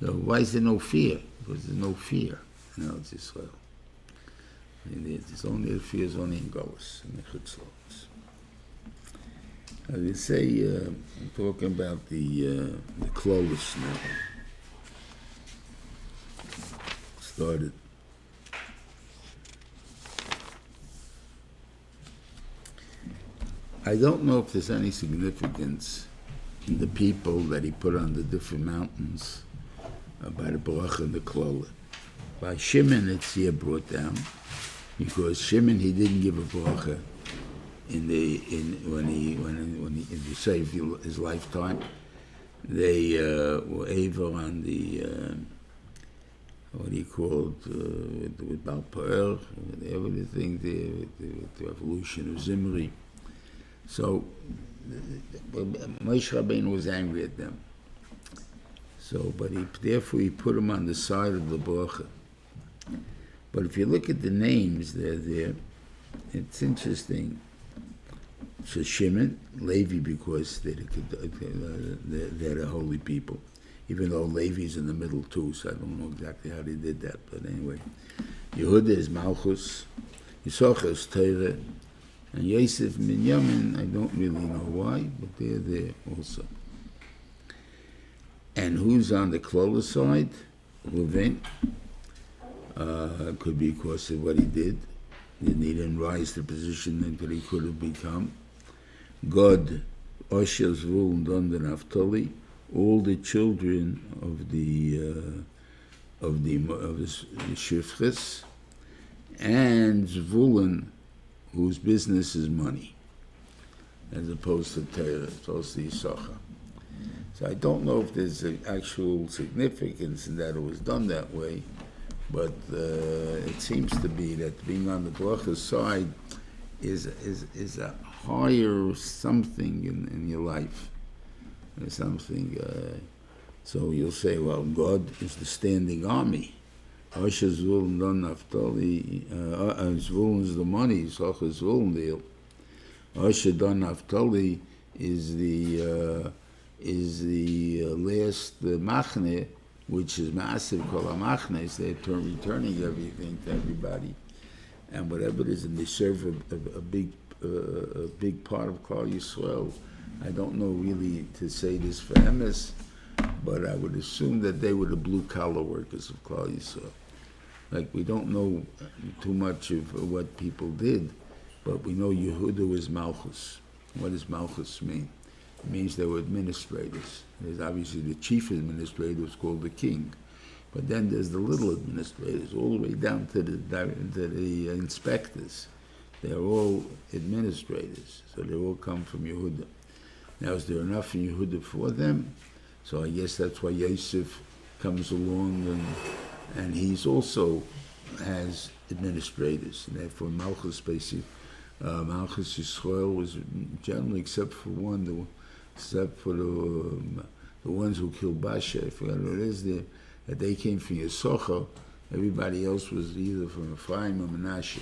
So why is there no fear? Because there's no fear. It's Israel. It's only, the fear is only in Golus, in the Chutzlos. They say, I'm talking about the Klolis now. Started. I don't know if there's any significance in the people that he put on the different mountains by the Baruch and the Klola. By Shimon, it's here brought down, because Shimon, he didn't give a Baruch when he saved his lifetime. They were able on the what do you call it, with Baal Pa'er, everything there, with the revolution of Zimri. So Moshe Rabbeinu was angry at them. So, but therefore he put them on the side of the bracha. But if you look at the names they're there, it's interesting. So Shimon, Levi, because they're the holy people. Even though Levi's in the middle too, so I don't know exactly how they did that. But anyway, Yehuda is Malchus, Yisachar is Torah, and Yosef and Binyamin, I don't really know why, but they're there also. And who's on the Klola side? Reuven. Could be because of what he did. He didn't rise to the position that he could have become. God, Osher, Zvul, and Dan, and Naphtali, all the children of the Shifches, and Zvulun whose business is money, as opposed to Torah, as opposed to Yisachar. So I don't know if there's an actual significance in that it was done that way, but it seems to be that being on the bracha side is a higher something in your life. There's something. So you'll say, well, God is the standing army. Asher Zvulun don Naftali, Zvulun is the money. Yisachar Zvulun deal. Asher don Naftali is the last machne, which is massive. Kol hamachnes, they're returning everything to everybody, and whatever it is, and they serve a big part of Klal Yisrael. I don't know really to say this for Emes, but I would assume that they were the blue collar workers of Klal Yisrael. Like, we don't know too much of what people did, but we know Yehuda was Malchus. What does Malchus mean? It means they were administrators. There's obviously the chief administrator who's called the king, but then there's the little administrators, all the way down to the inspectors. They're all administrators, so they all come from Yehuda. Now, is there enough in Yehuda for them? So I guess that's why Yosef comes along, and he's also has administrators, and therefore Malchus basically, Malchus Yisrael was generally, except for one, except for the ones who killed Basha, I forgot what it is there, that they came from Yisachar. Everybody else was either from Ephraim or Menashe.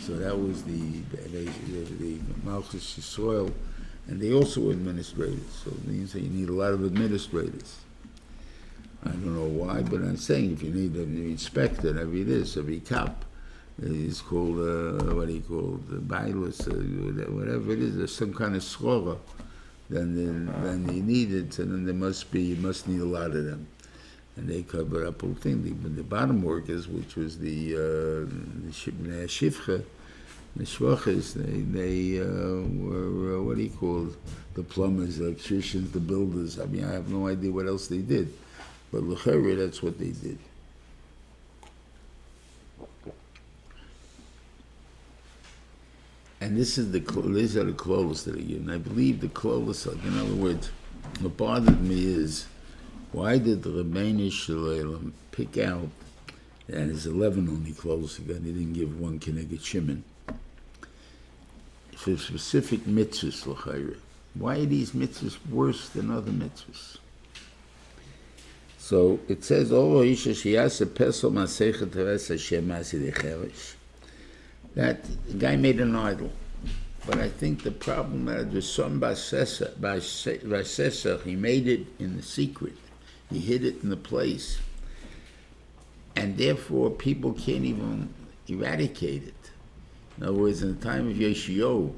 So that was the Malchus Yisrael, and they also were administrators. So it means that you need a lot of administrators. I don't know why, but I'm saying if you need an inspector, every cop is called, what do you call it, the bailus, whatever it is, there's some kind of schora, then you need it, and then you must need a lot of them. And they cover up whole thing. But the bottom workers, which was the shivcha, the shvachas, they were, what do you call it, the plumbers, the electricians, the builders. I mean, I have no idea what else they did. But l'chayre, that's what they did. And these are the clothes that are given. I believe the clothes are, in other words, what bothered me is, why did the Rebbeinu Shalom pick out, and there's 11 only clothes again, he didn't give one Keneged Shimon, for specific mitzvahs, l'chayre. Why are these mitzvahs worse than other mitzvahs? So it says, that the guy made an idol. But I think the problem is there's some by he made it in the secret. He hid it in the place. And therefore people can't even eradicate it. In other words, in the time of Yeshio,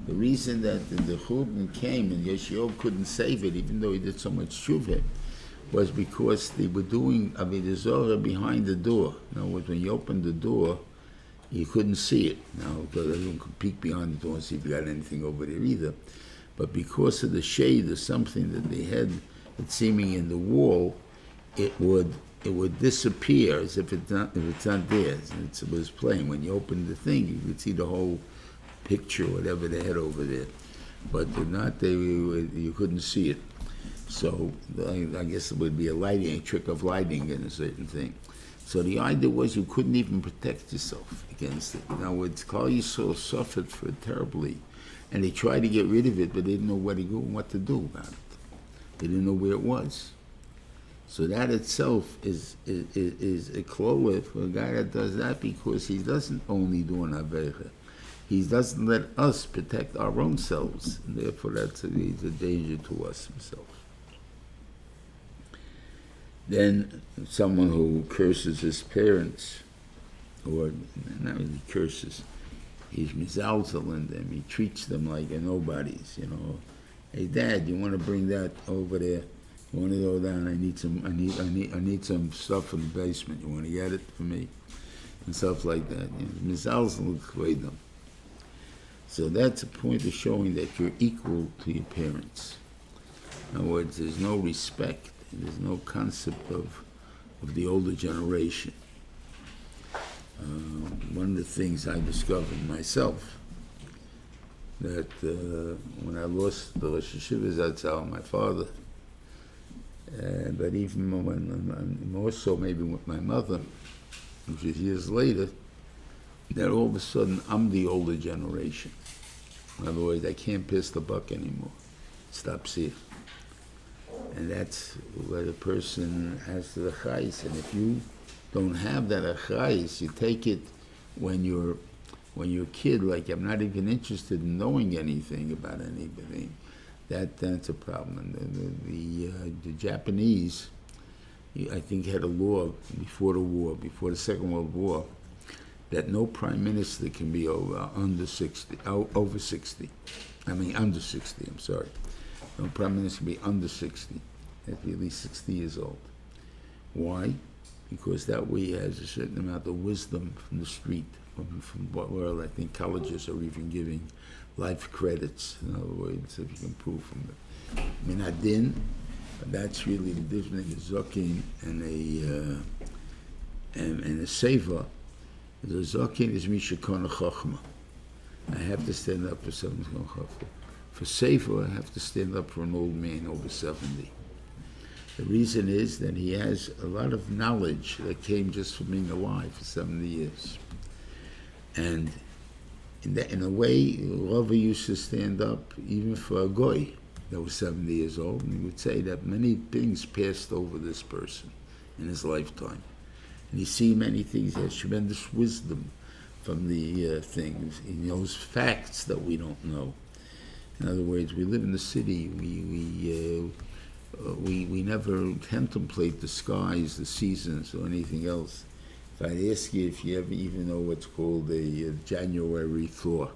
the reason that the Churban came and Yeshio couldn't save it, even though he did so much shuvah, was because they were doing Avodah Zorah behind the door. In other words, when you opened the door, you couldn't see it. Now, because everyone could peek behind the door and see if you got anything over there either. But because of the shade or something that they had, it seeming in the wall, it would disappear as if it's not there. It was plain. When you opened the thing, you could see the whole picture, whatever they had over there. But you couldn't see it. So I guess it would be a trick of lighting in a certain thing. So the idea was you couldn't even protect yourself against it. In other words, Klal Yisrael suffered for it terribly, and they tried to get rid of it, but they didn't know where to go and what to do about it. They didn't know where it was. So that itself is a klola for a guy that does that, because he doesn't only do an avecha. He doesn't let us protect our own selves, and therefore he's a danger to us himself. Then someone who curses his parents, or not really curses, he's mizalzel in them, he treats them like nobodies, Hey Dad, you want to bring that over there? You want to go down? I need some stuff in the basement. You want to get it for me? And stuff like that. Mizalzel kvedim. So that's a point of showing that you're equal to your parents. In other words, there's no respect. There's no concept of the older generation. One of the things I discovered myself that when I lost the Rosh Hashiva Zatzal, my father, but even when, more so maybe with my mother, which is years later, that all of a sudden I'm the older generation. In other words, I can't piss the buck anymore. Stops here. And that's where the person has the chayis. And if you don't have that chayis, you take it when you're a kid, like I'm not even interested in knowing anything about anybody. That's a problem. And the Japanese, I think, had a law before the war, before the Second World War, that no prime minister can be under 60. I mean, under 60, I'm sorry. No prime minister can be under 60. They have to be at least 60 years old. Why? Because that way he has a certain amount of wisdom from the street, from what world. I think colleges are even giving life credits, in other words, if you can prove from it. I mean, not din, but that's really the difference in a zokin and a seva. The zokin is mishakona chachma. I have to stand up for someone's going chachma. For seva, I have to stand up for an old man over 70. The reason is that he has a lot of knowledge that came just from being alive for 70 years. And in a way, Rava used to stand up even for a goy that was 70 years old, and he would say that many things passed over this person in his lifetime. And you see many things, he has tremendous wisdom from the things. He knows facts that we don't know. In other words, we live in the city, we never contemplate the skies, the seasons, or anything else. If I'd ask you if you ever even know what's called a January thaw,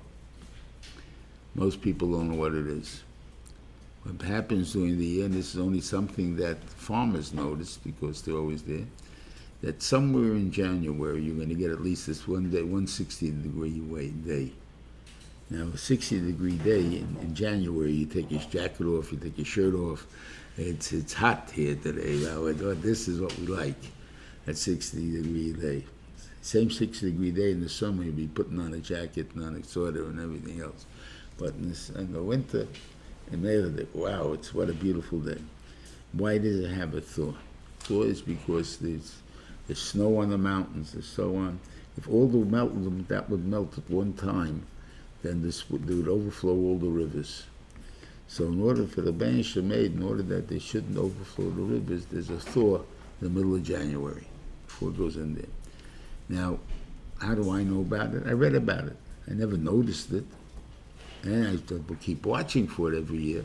most people don't know what it is. What happens during the year, and this is only something that farmers notice because they're always there, that somewhere in January you're going to get at least this one day, 160-degree day. Now, a 60-degree day in January, you take your jacket off, you take your shirt off. It's hot here today. This is what we like. At 60-degree day. Same 60-degree day in the summer, you'll be putting on a jacket and on a sweater and everything else. But in the winter, in May, wow, what a beautiful day. Why does it have a thaw? Thaw is because there's snow on the mountains and so on. If all that would melt at one time, then they would overflow all the rivers. So in order for the Banish made, in order that they shouldn't overflow the rivers, there's a thaw in the middle of January, before it goes in there. Now, how do I know about it? I read about it. I never noticed it. And I will keep watching for it every year.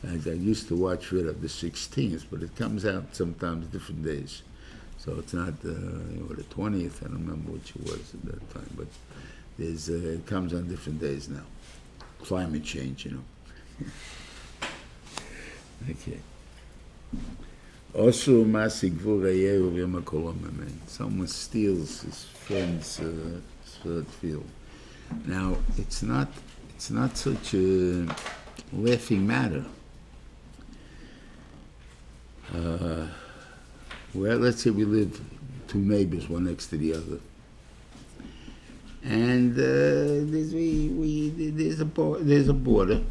As I used to watch for it at the 16th, but it comes out sometimes different days. So it's not the 20th, I don't remember which it was at that time, but it comes on different days now. Climate change, Okay. Also, someone steals his friend's field. Now, it's not such a laughing matter. Well, let's say we live two neighbors, one next to the other, and there's a border.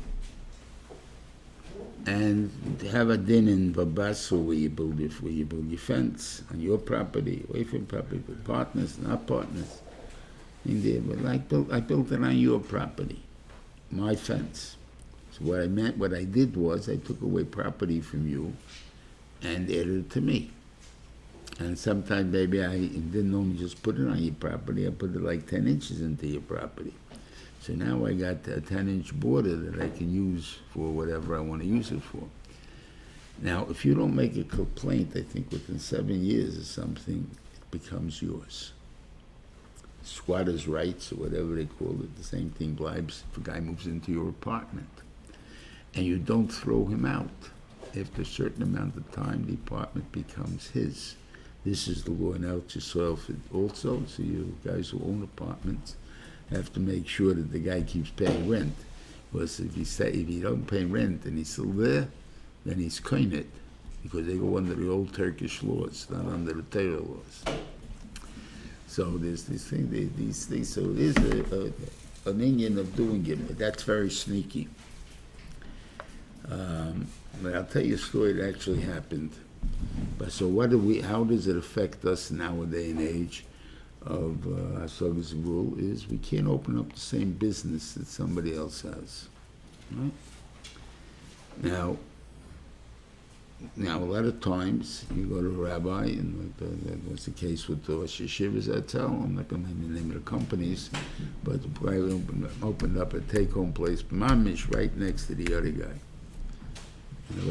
And have a din in Babasu where you build your fence on your property, away from property, with partners, not partners. In there, but I built it on your property, my fence. So what I did was I took away property from you and added it to me. And sometimes maybe I didn't only just put it on your property, I put it like 10 inches into your property. So now I got a 10-inch border that I can use for whatever I want to use it for. Now, if you don't make a complaint, I think within 7 years or something, it becomes yours. Squatters' rights, or whatever they call it, the same thing applies if a guy moves into your apartment. And you don't throw him out. After a certain amount of time, the apartment becomes his. This is the law in Eretz Yisrael also, so you guys who own apartments have to make sure that the guy keeps paying rent. Because if he don't pay rent and he's still there, then he's koinet, because they go under the old Turkish laws, not under the Torah laws. So there's these things. So it is an Indian of doing it. That's very sneaky. But I'll tell you a story that actually happened. But so how does it affect us nowadays and age of Hasog's rule is we can't open up the same business that somebody else has. Right? Now, a lot of times you go to a rabbi, and that was the case with the Rosh Yeshivas I tell. I'm not going to name the name of the companies, but the guy opened up a take-home place, mamish, right next to the other guy. And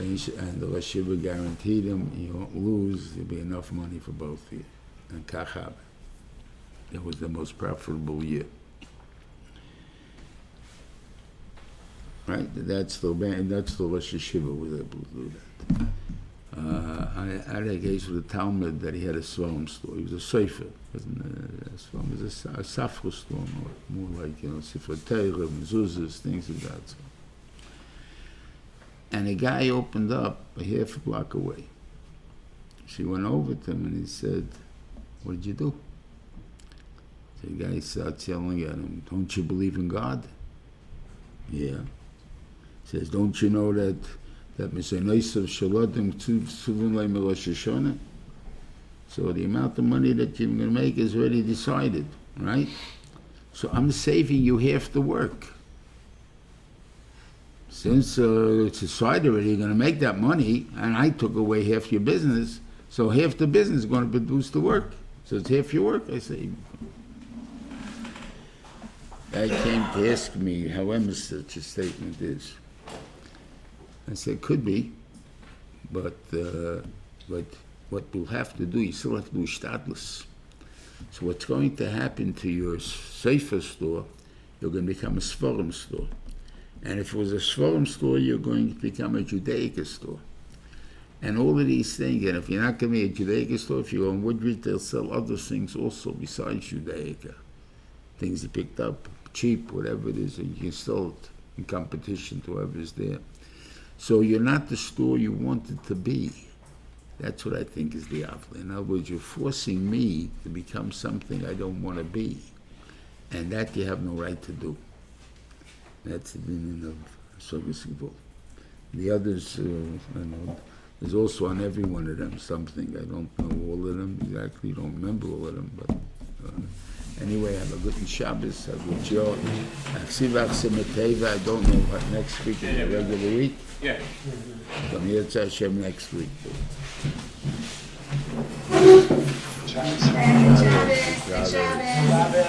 the Rosh Yeshiva guaranteed him, you won't lose, there'll be enough money for both of you. And kachab. It was the most profitable year. Right? That's the Rosh Yeshiva was able to do that. I had a case with a Talmud that he had a Sholom store. He was a sefer. Sholom was a safra store, more like, sefer Torah, mezuzahs, things like that. So. And a guy opened up a half a block away. She went over to him and he said, "What did you do?" The guy starts yelling at him, "Don't you believe in God?" "Yeah." He says, "Don't you know that Misanois of Shalodim Tzuvin Lei Rosh Hashanah? So the amount of money that you're going to make is already decided, right? So I'm saving you half the work. Since it's decided already you're going to make that money, and I took away half your business, so half the business is going to produce the work. So it's half your work," I say. Guy came to ask me how such a statement is. I said, could be, but what we'll have to do, you still have to do shtadlus. So what's going to happen to your sefer store, you're going to become a Sforim store. And if it was a Sforim store, you're going to become a Judaica store. And all of these things, and if you're not going to be a Judaica store, if you go on Woodridge, they'll sell other things also besides Judaica. Things you picked up, cheap, whatever it is, and you can sell it in competition to whoever's there. So you're not the store you wanted to be. That's what I think is the avla. In other words, you're forcing me to become something I don't want to be. And that you have no right to do. That's the meaning of Hasog's Gvul. The others, there's also on every one of them something. I don't know all of them exactly, don't remember all of them, but anyway, have a good Shabbos, have a good show. I don't know what next week is a regular week. Yeah. Come here to Hashem next week. Shabbos.